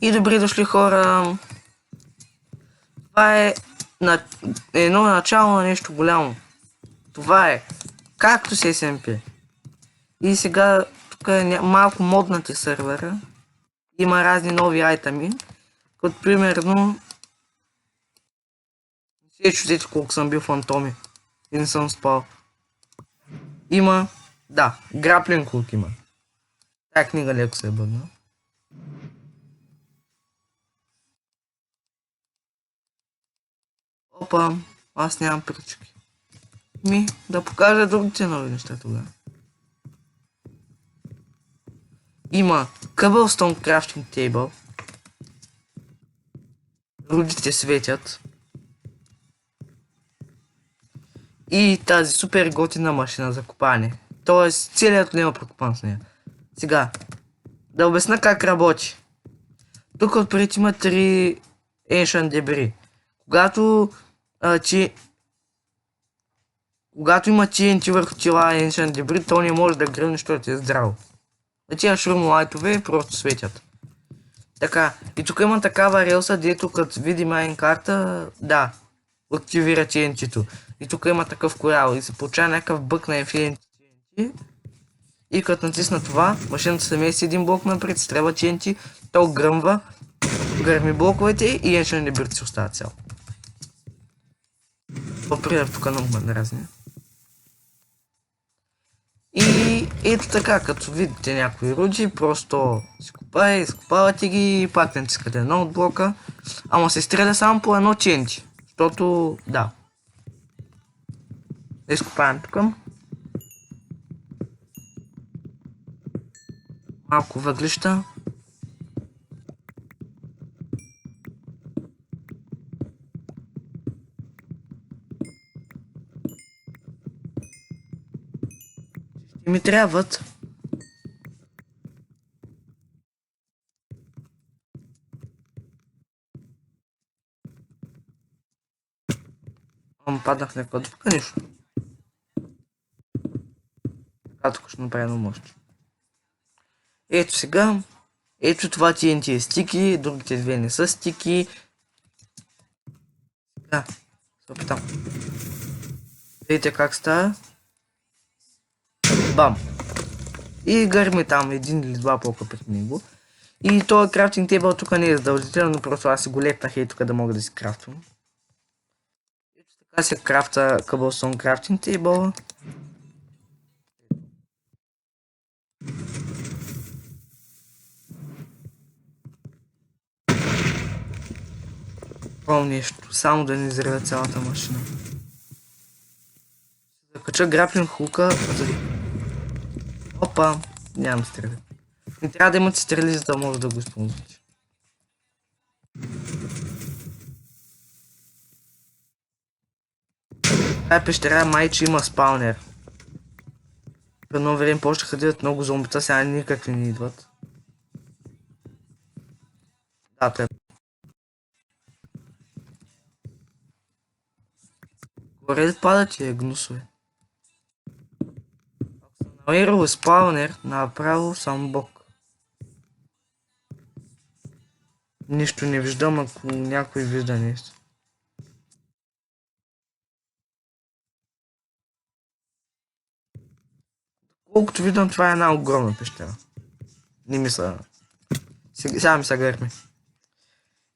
И добре дошли, хора! Това е едно начало на нещо голямо. Това е както с SMP. И сега тук е малко моднати сървъра. Има разни нови айтами. Като примерно... Не се чудете колко съм бил фантоми. И не съм спал. Има... Да, граплинг хук има. Тая книга леко се е бъдна. Опа, аз нямам пръчки. Да покажа другите нови неща тогава. Има Cobblestone Crafting Table. Рудите светят. И тази супер готина машина за копане. Тоест, целият не е прокопан с нея. Сега, да обясна как работи. Тук отпред има 3 Ancient Debris. Когато има TNT върху тела Ancient Debris, то не може да гръмне, защото е здраво. Тия шурмолайтове просто светят. Така, и тук има такава релса, дето като види Майнкарта, да, активира TNT-то. И тук има такъв корал и се получава някакъв бък на Infinity TNT. И като натисна това, машината се мести един блок напред, стрелва TNT, то гръмва, гърми блоковете и Ancient Debris си остава цял. По-пример тук много ме дразни. И ето така, като видите някои руди, просто изкопавате ги и пак натискате едно от блока. Ама се стреля само по едно TNT. Защото, да. Да изкопавам тук. Малко въглища. Ми трябват. Паднах някаква дупка, нищо. Така тук ще направя едно мост. Ето сега. Ето това TNT е стики, другите две не са стики. Да, се опитам. Видите как става. Бам! И гърми там един или два блока пред него. И този крафтинг тейбъл тук не е задължително, просто аз си го лепнах и тук да мога да си крафтвам. Ето така се крафта Cobblestone Crafting Table. Това нещо, само да не изреве цялата машина. Закача граплинг хука. Опа, нямам стрели. Не трябва да имате стрели, за да може да го използвате. Тая пещера майче има спаунер. В едно време почнаха да идват много зомбита, сега никакви не идват. Да, те. Горе падат и гнусове. Ако съм намерил спаунер, направо съм бог. Нищо не виждам, ако някой вижда нещо. Колкото виждам, това е една огромна пещера. Не мисля. Сега ми се гърми.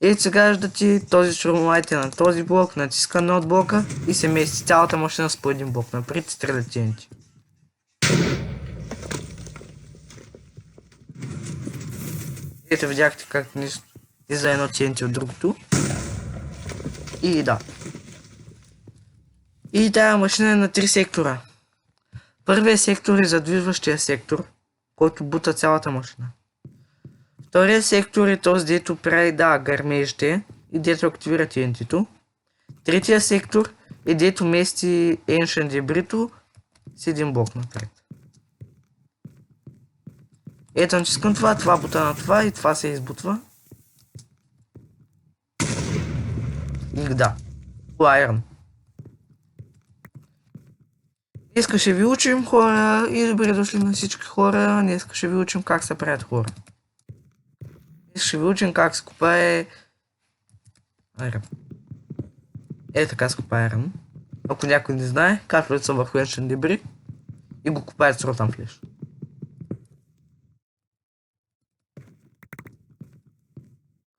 И сега виждате този шурмолайт е на този блок, натиска на от блока и се мести цялата машина с по един блок напред и стреля TNT. Ето видяхте как нищо излиза едно TNT от другото. И да. И тая машина е на 3 сектора. Първият сектор е задвижващия сектор, който бута цялата машина. Вторият сектор е този, дето прави, да, гърмежите и дето активира TNT-то. Третия сектор е дето мести Ancient Debris с един блок напред. Ето натискам това, това бута на това и това се избутва. И да. Iron. Днеска ще ви учим, хора, и добре дошли на всички хора. Днеска ще ви учим как се правят хора. Ще ви учим как се копае айрон. Така се копае айрон. Ако някой не знае, кафлят са върху Ancient Debris и го копаят с ротан флеш.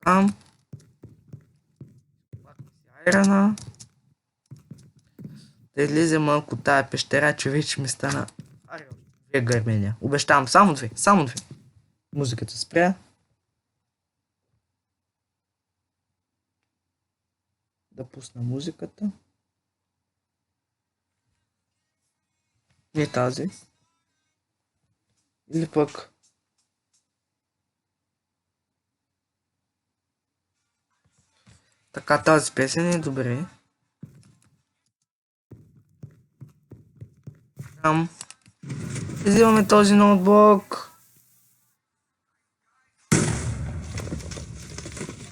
Там. Айрона. Да излезе малко тая пещера, че вече ми стана... Две гърмения. Обещавам, само две. Музиката спря. Да пусна музиката. Не тази. Или пък... Така, тази песен е добре. Там. Взимаме този ноутблок.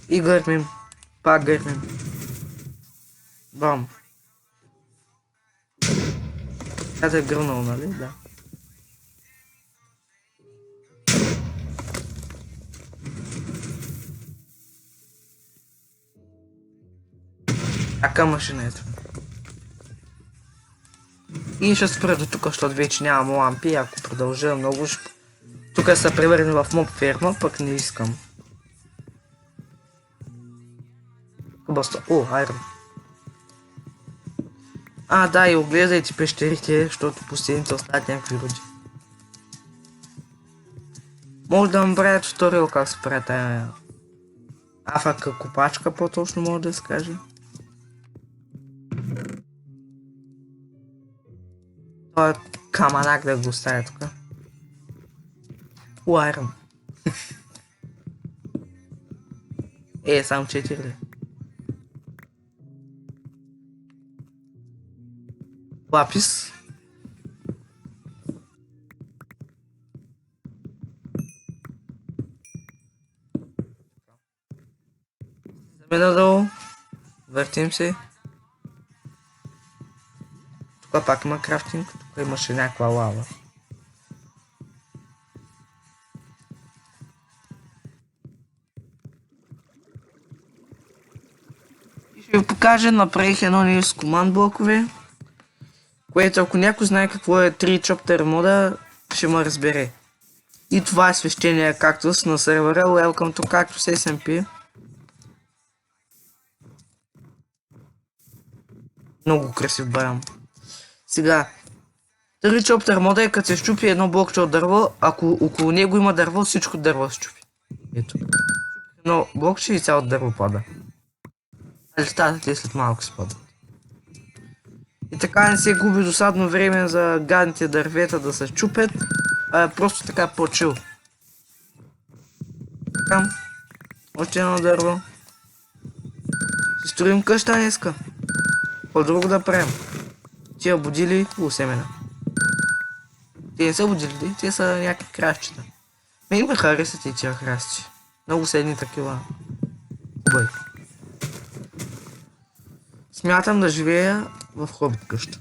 И гърмим. Пак гърмим. Бам. Тя е гърнал, нали? Да. Така машина ето. И ще спра до тук, защото вече нямам лампи. Ако продължа много, тук се превърне в моб ферма, пък не искам. Просто... О, айрон. Да, и огледайте пещерите, защото последните оставят някакви роди. Може да ме правя туториал как се прави тая... Афака копачка, по-точно може да се каже. Той е каманак да го оставя тук. Айрон. Само 4. Лапис. Заме надолу. Въртим се. Тук пак има крафтинг. Тук имаше някаква лава. И ще ви покажа, направих едно нещо с команд блокове. Което ако някой знае какво е 3 chapter мода, ще ме разбере. И това е свещения кактус на сервера Welcome to Cactus SMP. Много красив баям. Сега, 3 chapter мода е като се щупи едно блокче от дърво, ако около него има дърво, всичко дърво се щупи. Ето. Едно блокче и цялото дърво пада. Листата след малко се падат. И така не се губи досадно време за гадните дървета да се чупят, просто така по-чил. Така, още едно дърво. Си строим къща днеска. По-друго да правим. Тия будили семена. Те не са будили, те са някакви кращчета. Мен ме харесат и тия храсти. Много седни такива. Хубави. Смятам да живея в хобит къща.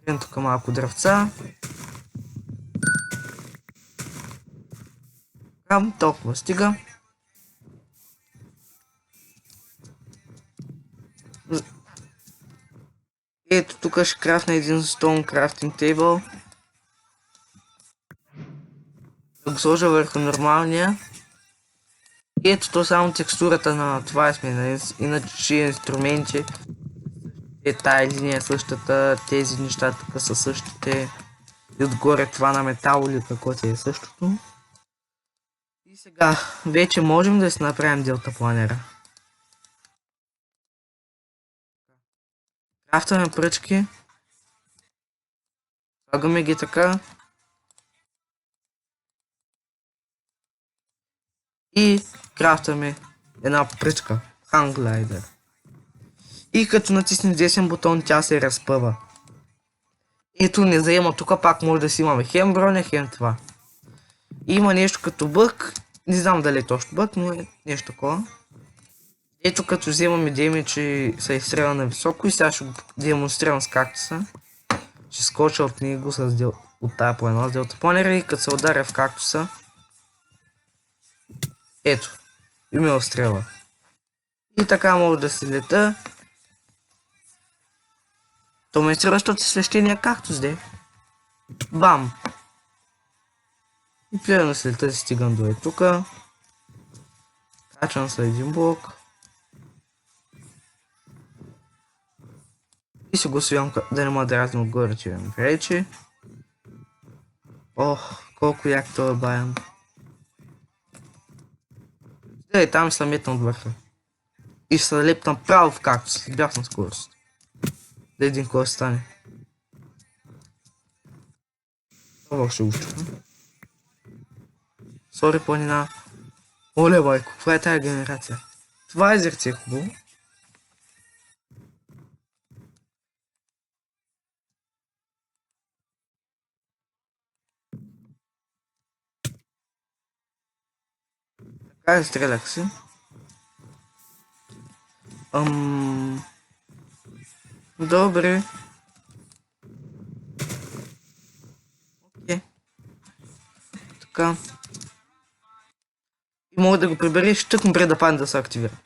Ето тук малко дръвца. Там толкова стига. Ето тук ще крафтна един stone crafting table. Да го сложа върху нормалния. И ето то само текстурата на това сме, иначе инструменти. Тая линия е същата, тези неща тук са същите. И отгоре това на метал или каквото е същото. И сега вече можем да си направим делта планера. Крафтаме пръчки. Слагаме ги така. И крафтаме една пръчка. Hangglider. И като натиснем десен бутон, тя се разпъва. Ето не заема тук, пак може да си имаме хем броня, хем това. И има нещо като бък. Не знам дали е точно бък, но е нещо такова. Ето като вземаме демидж и се изстреля на високо и сега ще го демонстрирам с кактуса. Ще скоча от него с от тая планина, делтапланера и като се ударя в кактуса, ето, и ме отстрела. И така може да се лета. То ме изстрела, защото си свещения кактус, де. Бам! И плюено се лета си стигам до тука. Качвам се един блок. И се го свивам да не ма да разни отгоре, че ми пречи. Ох, колко як това баян. И там се метна от върха. И се лепнам право в кактус, бях на скорост. Да един кой стане. Това ще го чукна. Сори планина. Оле байко, каква е тая генерация? Това езерце е хубаво. Така стрелях си. Добре. Окей. Така. И мога да го прибереш тъкмо преди да падне да се активира.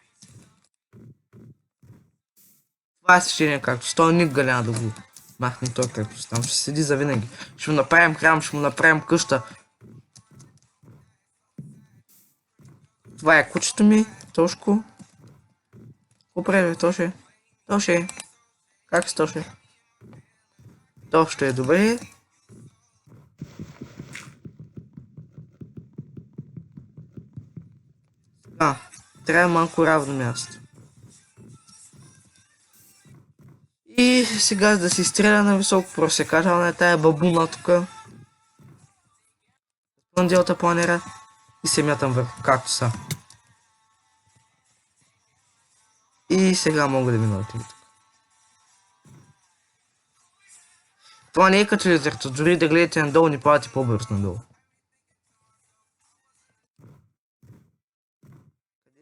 Това е свещение както. Той никога няма да го махне той както. Там ще седи завинаги. Ще му направим храм, ще му направим къща. Това е кучето ми, Тошко. Какво прави, Тоше? Тоше. Как си, Тоше? То ще е добре. Трябва малко равно място. И сега да си стреля на високо просекателна е тая бабуна тука. Делта планера и се мятам върху кактуса. И сега мога да мина от тук. Това не е като езерто, дори да гледате надолу ни падате по-бързо надолу.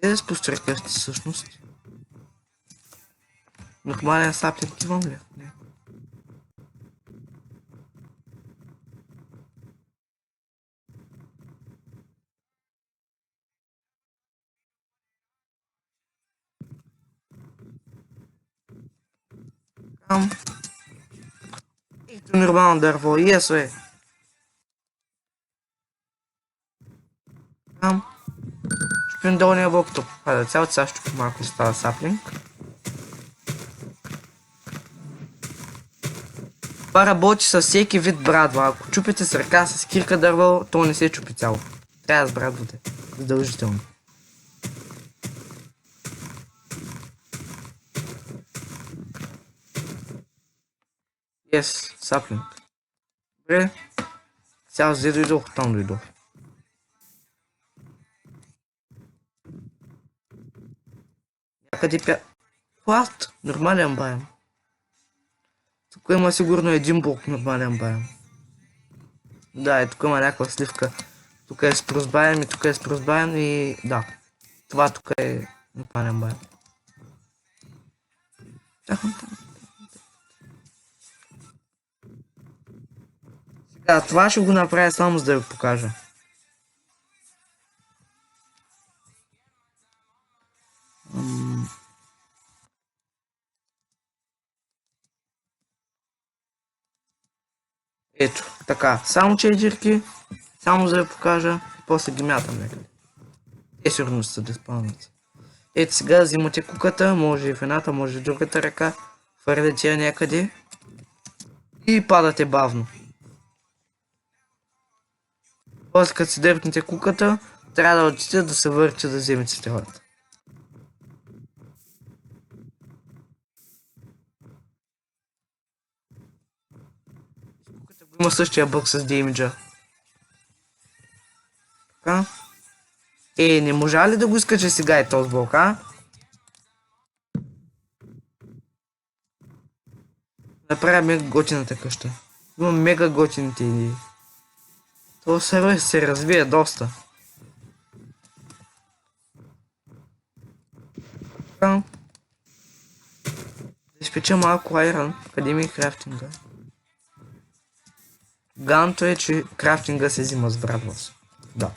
Къде да спусти къщи всъщност? Нормален саплинг имам ли? Не. Ето нормално дърво, есо е. Чупим долния блок тук. Хайде, цялото сега ще малко става саплинг. Това работи с всеки вид брадва. Ако чупите с ръка с кирка дърво, то не се чупи цяло. Трябва да с брадвате. Задължително. Yes, саплинг. Добре. Сега взе дойдох, там дойдох. Някъде пя... What? Нормален байм. Тук има сигурно един блок нормален байм. Да, тук има някаква сливка. Тук е спросбаем и тук е спросбаем и да. Това тук е нормален байм. Сега, това ще го направя само за да ви покажа. Ето, така, само чейджерки, само за да ви покажа и после ги мятам някъде. Те сигурно ще се диспълнят. Ето сега взимате куката, може и в едната, може и в другата ръка, хвърляте я някъде и падате бавно. После като си дърпнете куката, трябва да отидете да се върнете да вземете стрелата. Куката го има същия бъг с деймиджа. Така. Не можа ли да го изкача сега е този блок, а? Направя мега готината къща. Имам мега готините идеи. Това сервер се развие доста. Така. Да изпеча малко айрон. Къде ми е крафтинга? Ганто е, че крафтинга се взима с Брадвас. Да.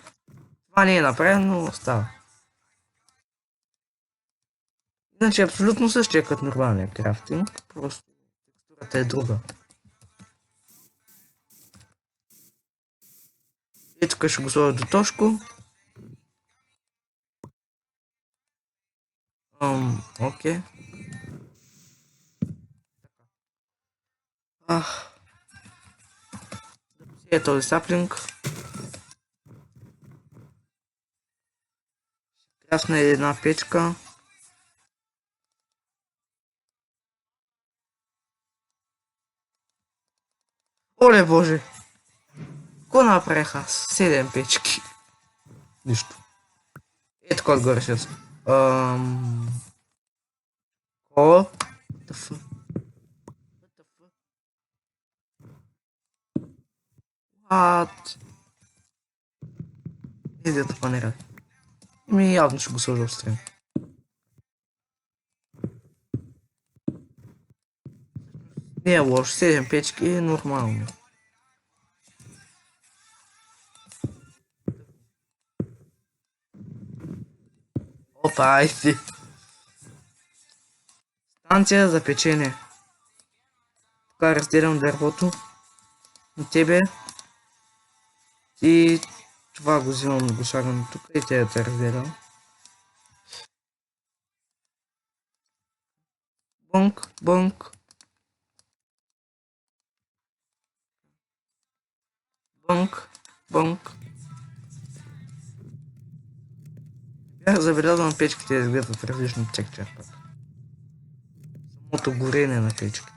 Това не е направено, но става. Иначе абсолютно същия като нормалния крафтинг, просто текстурата е друга. И тук ще го сложа до точко. Окей. Да посея този саплинг. Красна е една печка. Оле боже! Ко направих аз? 7 печки. Нищо. Е така отгоре ще са. О? What? Идиот панера. Ми явно ще го сложа в стрим. Не е лошо, 7 печки е нормално. Опа, айде. Станция за печене. Тук разделям дървото на тебе. И това го взимам, го слагам тук и те да разделям. Бонк, бонк. Бонк, бонк. Бях забелязал на печките да изглеждат в различни текчер пак. Самото горене на печките.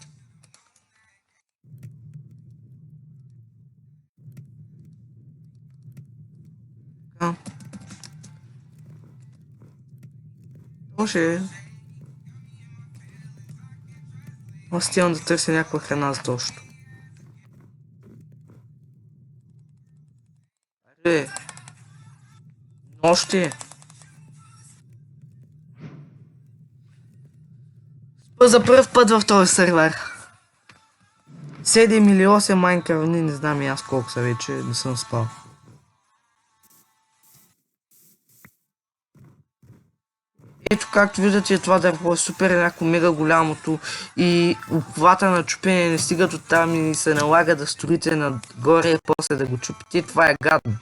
Така. Може. Аз стигам да търся някаква храна за точно. Аре. Нощи. За първ път в този сервер. 7 или 8 майнкрафтни, не знам и аз колко са вече, не съм спал. Ето както виждате, това дърво е супер някакво мега голямото и обхвата на чупене не стига до там и се налага да строите нагоре и после да го чупите. Това е гадно.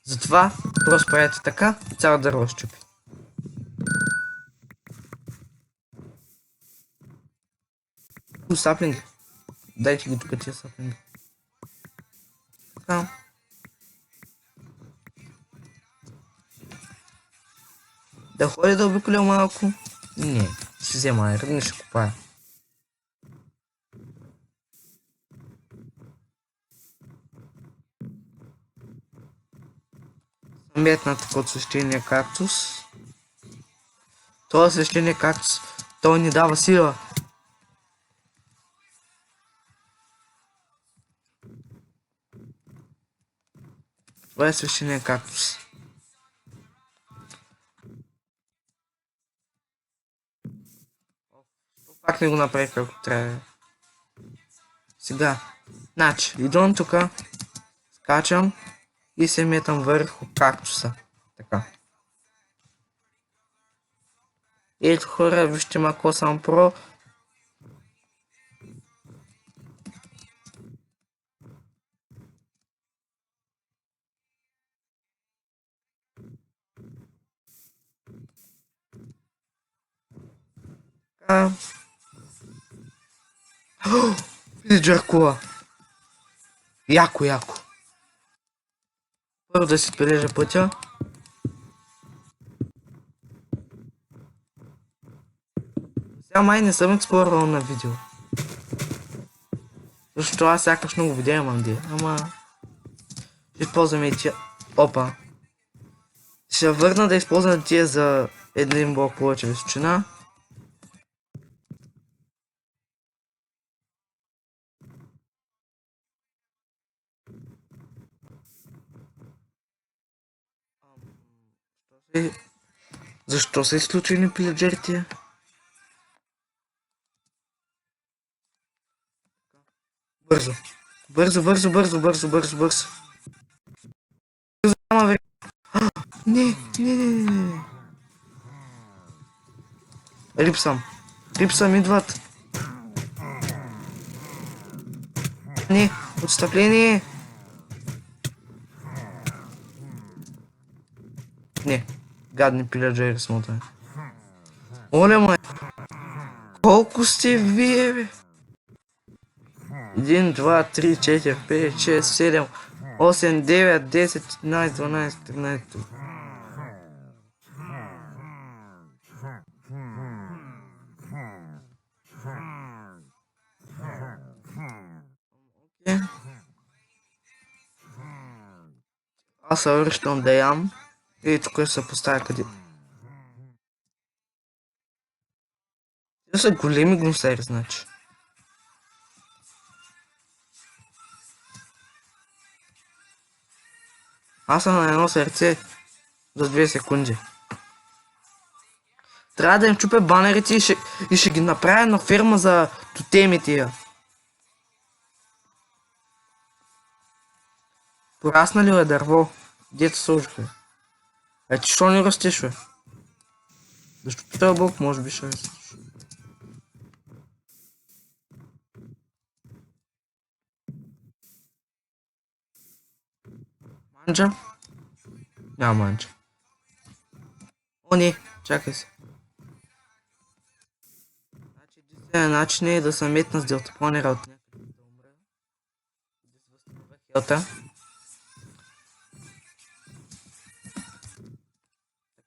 Затова просто правите така и цяло дърво ще чупи. Саплинг. Дайте ги тук тия саплинги. Така. Да ходя да обиколя малко. Не, ще взема айрон и ще купая. Метнат от свещения кактус. Това свещения кактус, той ни дава сила. Това е свещения кактус. Пак не го направих както трябва. Сега, значи, идвам тука, скачам и се метам върху кактуса. Така. Ето хора, вижте мако съм про. Види джаркула. Яко, яко. Първо да си отбележа пътя. Сега май не съм експлорвал на видео. Защото аз сякаш много видео имам де. Ама... ще използваме и тия... Опа. Ще върна да използвам тия за един блок повече височина. Защо са изключени пиледжерите? Бързо. Бързо, бързо, бързо, бързо, бързо, бързо. Бързо, няма време. Не, не, не, не, не. Рипсам. Рипсам идват. Не, отстъпление. Не, гадни пиляджери смотане. Оле май. Колко сте вие, бе? 1, 2, 3, 4, 5, 6, 7, 8, 9, 10, 11, 12, 13. Окей. Аз се връщам да ям. И тук се поставя къде. Те са големи гнусери, значи. Аз съм на едно сърце за 2 секунди. Трябва да им чупя банерите и ще ги направя на ферма за тотемите. Пораснали е дърво. Дето сложиха. Ти що не растеш, бе? Защото този бълк може би ще растеш. Манджа? Няма манджа. О, не, чакай се. Значи, единственият начин е да се метна с делтапланера от някъде да умра. Да се възстановя хелта.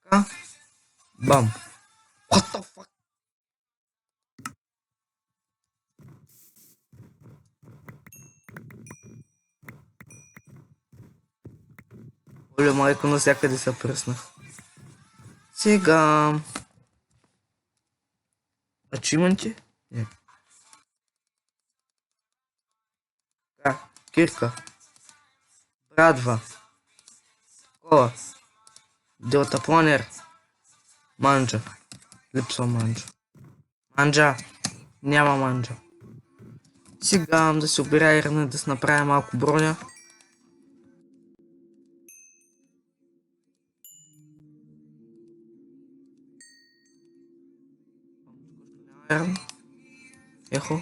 Така. Бам. What the fuck? Оле, майко, навсякъде се пръснах. Сега... Ачивменти? Не. Така, кирка. Брадва. Кола. Делтапланер. Манджа. Липсва манджа. Манджа. Няма манджа. Сега да се обира ирна, да се направя малко броня. Ехо.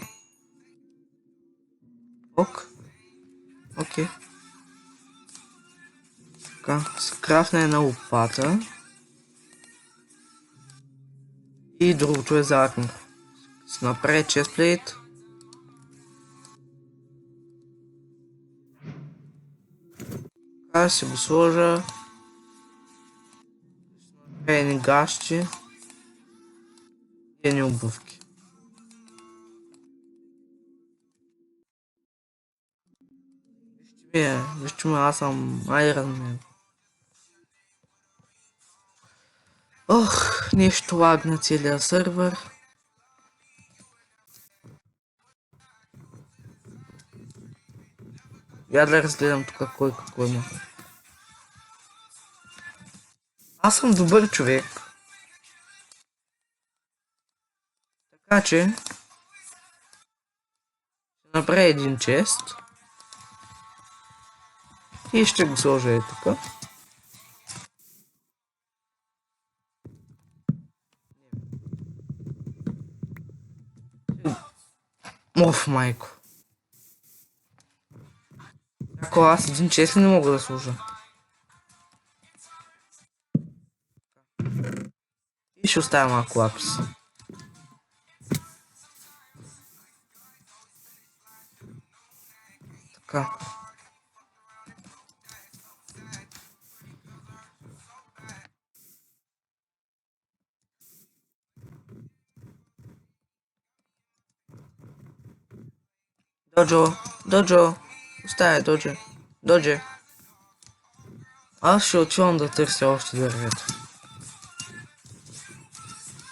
Ок. Окей. Така, скрафне една лопата. И другото е за Аркнер. С направи честплейт. Така си го сложа. Едни гащи. И едни обувки. Вижте ме, аз съм Iron Man. Ох, нещо лагна целия сървър. Я да разгледам тук кой какво има. Аз съм добър човек. Така че... ще направя един чест. И ще го сложа е тук. Оф, майко. Ако аз един чест не мога да сложа. И ще оставя малко лапис. Така. Доджо, оставя, Додже. Аз ще отивам да търся още дървета.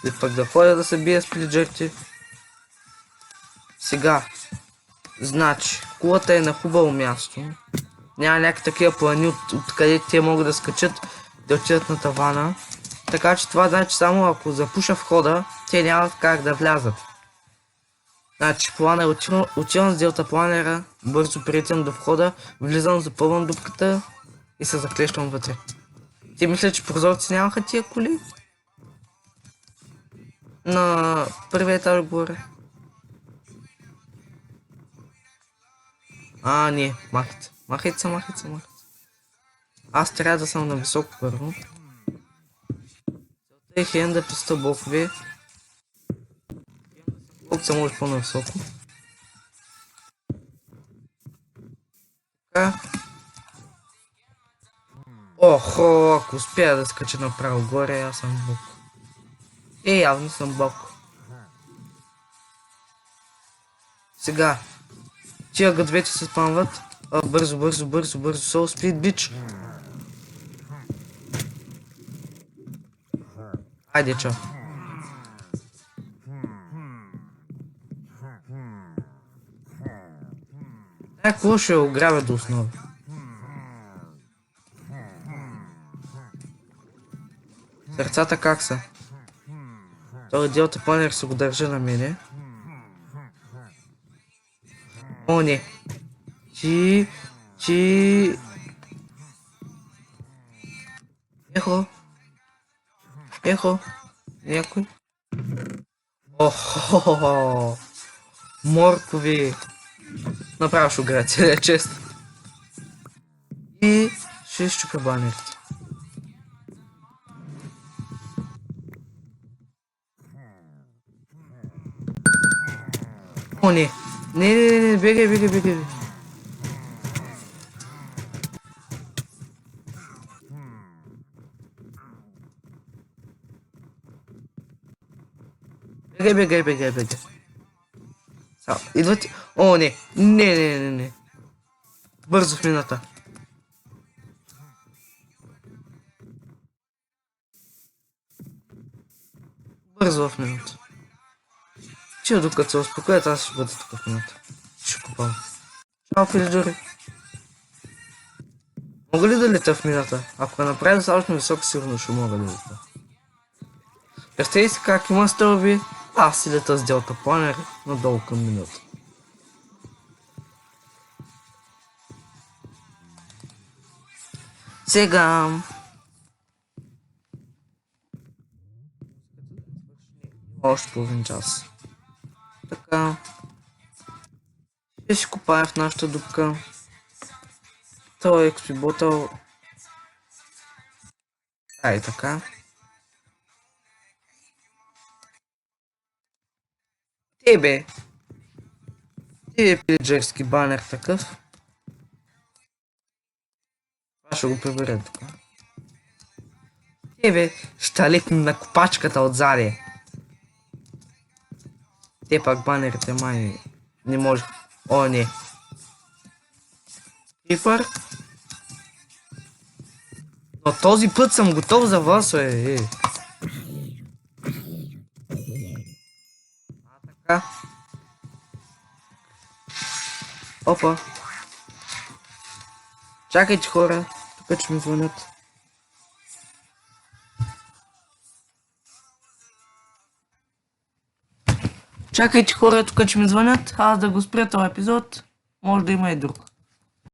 И пък да ходя да се бия с пилиджерите. Сега. Значи, кулата е на хубаво място. Няма някакви такива плани, откъдето те могат да скачат, да отидат на тавана. Така че това значи само ако запуша входа, те няма как да влязат. Значи, планер, отивам с делтапланера, бързо прилитам до входа, влизам, запълвам дупката и се заклещвам вътре. Ти мисля, че прозорци нямаха тия коли? На първия етаж горе. Не, махайте. Махайте се. Аз трябва да съм на високо първо. Целта е хен да писта блокове. Колко се може по-нависоко. Така. Охо, ако успея да скача направо горе, аз съм бок. Явно съм бок. Сега. Тия гъдвете се спамват. Бързо. So speed, bitch. Айде, чао. Какво ще ограбя до основа? Сърцата как са? Този делтапланер се го държа на мене. О, не. Ехо. Някой? Охо. Моркови. Направо ще ограбя целия чест. И ще изчупя банерите. О, не. Не, бегай. Бегай. Идват. О, не. Бързо в мината. Че докато се успокоят, аз ще бъда тук в минута. Ще купам. Чао, пилидори. Мога ли да лета в мината? Ако направя достатъчно високо, сигурно ще мога да лета. Представи си как има стълби, аз си лета с делтапланер надолу към минута. Сега... Още половин час. Така. Ще си купая в нашата дупка. Той е XP ботъл. И така. Тебе пилиджерски банер такъв. Това ще го приберем тук. Ще лепнем на копачката отзади. Те пак банерите май не може. О, не. Крипър. Но този път съм готов за вас, Така. Опа. Чакайте, хора. Тук ще ми звънят. Чакайте, хора, тук ще ми звънят. Аз да го спря този епизод. Може да има и друг.